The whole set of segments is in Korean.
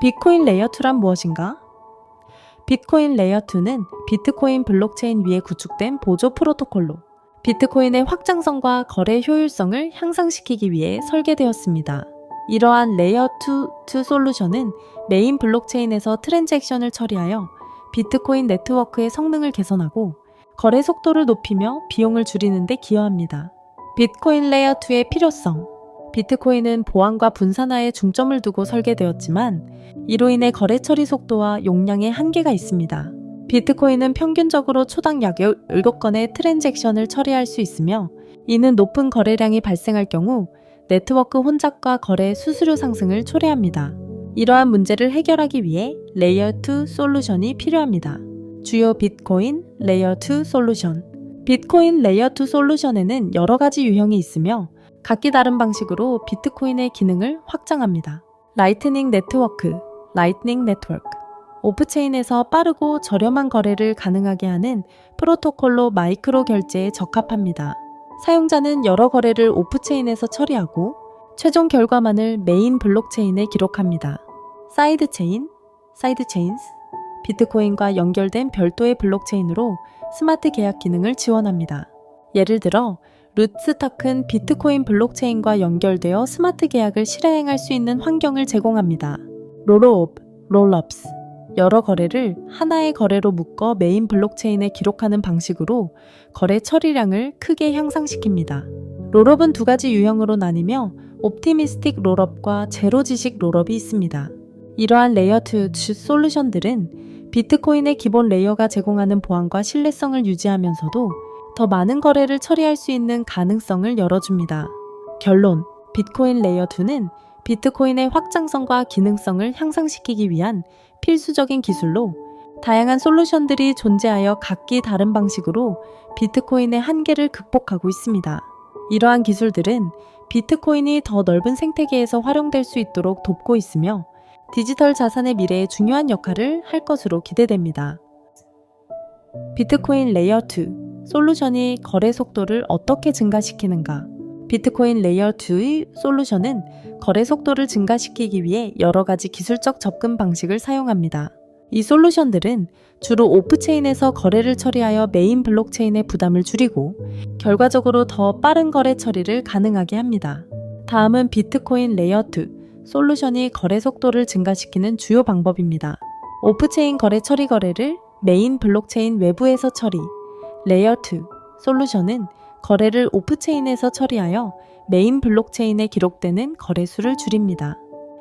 비트코인 레이어2란 무엇인가? 비트코인 레이어2는 비트코인 블록체인 위에 구축된 보조 프로토콜로 비트코인의 확장성과 거래 효율성을 향상시키기 위해 설계되었습니다. 이러한 레이어2 솔루션은 메인 블록체인에서 트랜잭션을 처리하여 비트코인 네트워크의 성능을 개선하고 거래 속도를 높이며 비용을 줄이는 데 기여합니다. 비트코인 레이어2의 필요성. 비트코인은 보안과 분산화에 중점을 두고 설계되었지만 이로 인해 거래 처리 속도와 용량에 한계가 있습니다. 비트코인은 평균적으로 초당 약 7건의 트랜잭션을 처리할 수 있으며 이는 높은 거래량이 발생할 경우 네트워크 혼잡과 거래 수수료 상승을 초래합니다. 이러한 문제를 해결하기 위해 레이어2 솔루션이 필요합니다. 주요 비트코인 레이어2 솔루션. 비트코인 레이어2 솔루션에는 여러 가지 유형이 있으며 각기 다른 방식으로 비트코인의 기능을 확장합니다. 라이트닝 네트워크, 라이트닝 네트워크. 오프체인에서 빠르고 저렴한 거래를 가능하게 하는 프로토콜로 마이크로 결제에 적합합니다. 사용자는 여러 거래를 오프체인에서 처리하고 최종 결과만을 메인 블록체인에 기록합니다. 사이드체인, 사이드체인스. 비트코인과 연결된 별도의 블록체인으로 스마트 계약 기능을 지원합니다. 예를 들어 루트스탁은 비트코인 블록체인과 연결되어 스마트 계약을 실행할 수 있는 환경을 제공합니다. 롤업, 롤업스. 여러 거래를 하나의 거래로 묶어 메인 블록체인에 기록하는 방식으로 거래 처리량을 크게 향상시킵니다. 롤업은 두 가지 유형으로 나뉘며 옵티미스틱 롤업과 제로 지식 롤업이 있습니다. 이러한 레이어2 솔루션들은 비트코인의 기본 레이어가 제공하는 보안과 신뢰성을 유지하면서도 더 많은 거래를 처리할 수 있는 가능성을 열어줍니다. 결론, 비트코인 레이어2는 비트코인의 확장성과 기능성을 향상시키기 위한 필수적인 기술로 다양한 솔루션들이 존재하여 각기 다른 방식으로 비트코인의 한계를 극복하고 있습니다. 이러한 기술들은 비트코인이 더 넓은 생태계에서 활용될 수 있도록 돕고 있으며 디지털 자산의 미래에 중요한 역할을 할 것으로 기대됩니다. 비트코인 레이어2 솔루션이 거래 속도를 어떻게 증가시키는가? 비트코인 레이어2의 솔루션은 거래 속도를 증가시키기 위해 여러 가지 기술적 접근 방식을 사용합니다. 이 솔루션들은 주로 오프체인에서 거래를 처리하여 메인 블록체인의 부담을 줄이고 결과적으로 더 빠른 거래 처리를 가능하게 합니다. 다음은 비트코인 레이어2 솔루션이 거래 속도를 증가시키는 주요 방법입니다. 오프체인 거래 처리 거래를 메인 블록체인 외부에서 처리. 레이어2 솔루션은 거래를 오프체인에서 처리하여 메인 블록체인에 기록되는 거래수를 줄입니다.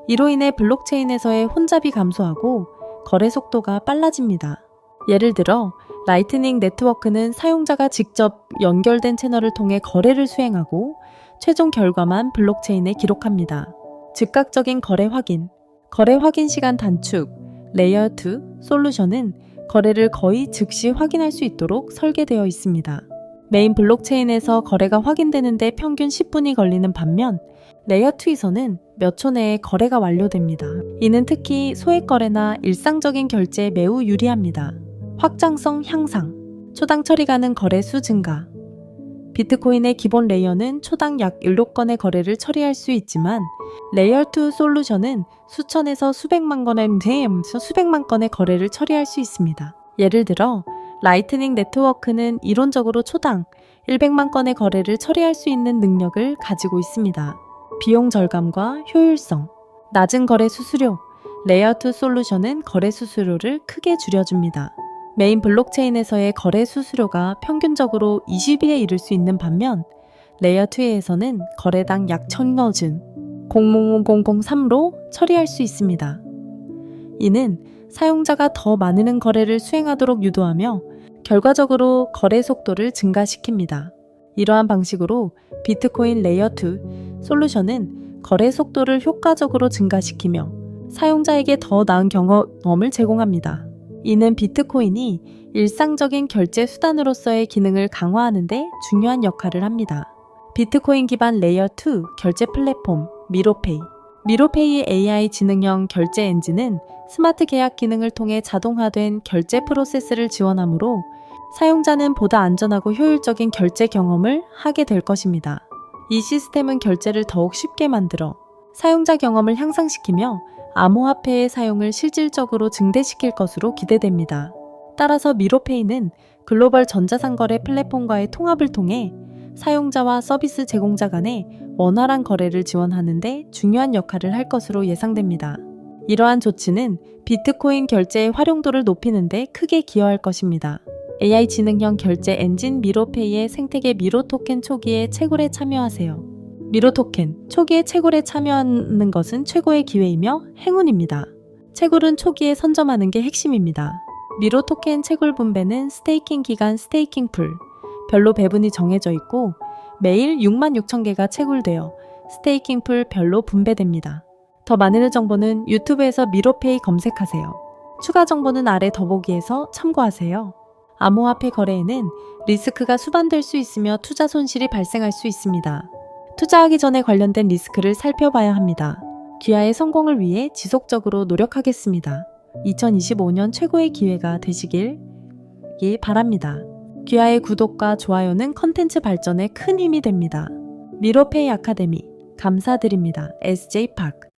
이로 인해 블록체인에서의 혼잡이 감소하고 거래 속도가 빨라집니다. 예를 들어 라이트닝 네트워크는 사용자가 직접 연결된 채널을 통해 거래를 수행하고 최종 결과만 블록체인에 기록합니다. 즉각적인 거래 확인 시간 단축. 레이어2 솔루션은 거래를 거의 즉시 확인할 수 있도록 설계되어 있습니다. 메인 블록체인에서 거래가 확인되는데 평균 10분이 걸리는 반면 레이어2에서는 몇 초 내에 거래가 완료됩니다. 이는 특히 소액 거래나 일상적인 결제에 매우 유리합니다. 확장성 향상, 초당 처리 가능 거래수 증가. 비트코인의 기본 레이어는 초당 약 7건의 거래를 처리할 수 있지만 레이어2 솔루션은 수천에서 수백만 건의 거래를 처리할 수 있습니다. 예를 들어 라이트닝 네트워크는 이론적으로 초당 100만 건의 거래를 처리할 수 있는 능력을 가지고 있습니다. 비용 절감과 효율성, 낮은 거래 수수료. 레이어2 솔루션은 거래 수수료를 크게 줄여줍니다. 메인 블록체인에서의 거래 수수료가 평균적으로 20위에 이를 수 있는 반면 레이어2에서는 거래당 약 1000러즌 0.003로 처리할 수 있습니다. 이는 사용자가 더 많은 거래를 수행하도록 유도하며 결과적으로 거래 속도를 증가시킵니다. 이러한 방식으로 비트코인 레이어2 솔루션은 거래 속도를 효과적으로 증가시키며 사용자에게 더 나은 경험을 제공합니다. 이는 비트코인이 일상적인 결제 수단으로서의 기능을 강화하는 데 중요한 역할을 합니다. 비트코인 기반 레이어2 결제 플랫폼 미로페이. 미로페이의 AI 지능형 결제 엔진은 스마트 계약 기능을 통해 자동화된 결제 프로세스를 지원하므로 사용자는 보다 안전하고 효율적인 결제 경험을 하게 될 것입니다. 이 시스템은 결제를 더욱 쉽게 만들어 사용자 경험을 향상시키며 암호화폐의 사용을 실질적으로 증대시킬 것으로 기대됩니다. 따라서 미로페이는 글로벌 전자상거래 플랫폼과의 통합을 통해 사용자와 서비스 제공자 간의 원활한 거래를 지원하는 데 중요한 역할을 할 것으로 예상됩니다. 이러한 조치는 비트코인 결제의 활용도를 높이는 데 크게 기여할 것입니다. AI 지능형 결제 엔진 미로페이의 생태계 미로토켄 초기에 채굴에 참여하세요. 미로토켄, 초기에 채굴에 참여하는 것은 최고의 기회이며 행운입니다. 채굴은 초기에 선점하는 게 핵심입니다. 미로토켄 채굴 분배는 스테이킹 기간 스테이킹 풀, 별로 배분이 정해져 있고 매일 66,000개가 채굴되어 스테이킹 풀 별로 분배됩니다. 더 많은 정보는 유튜브에서 미로페이 검색하세요. 추가 정보는 아래 더보기에서 참고하세요. 암호화폐 거래에는 리스크가 수반될 수 있으며 투자 손실이 발생할 수 있습니다. 투자하기 전에 관련된 리스크를 살펴봐야 합니다. 귀하의 성공을 위해 지속적으로 노력하겠습니다. 2025년 최고의 기회가 되시길 바랍니다. 귀하의 구독과 좋아요는 컨텐츠 발전에 큰 힘이 됩니다. 미로페이 아카데미 감사드립니다. SJ팍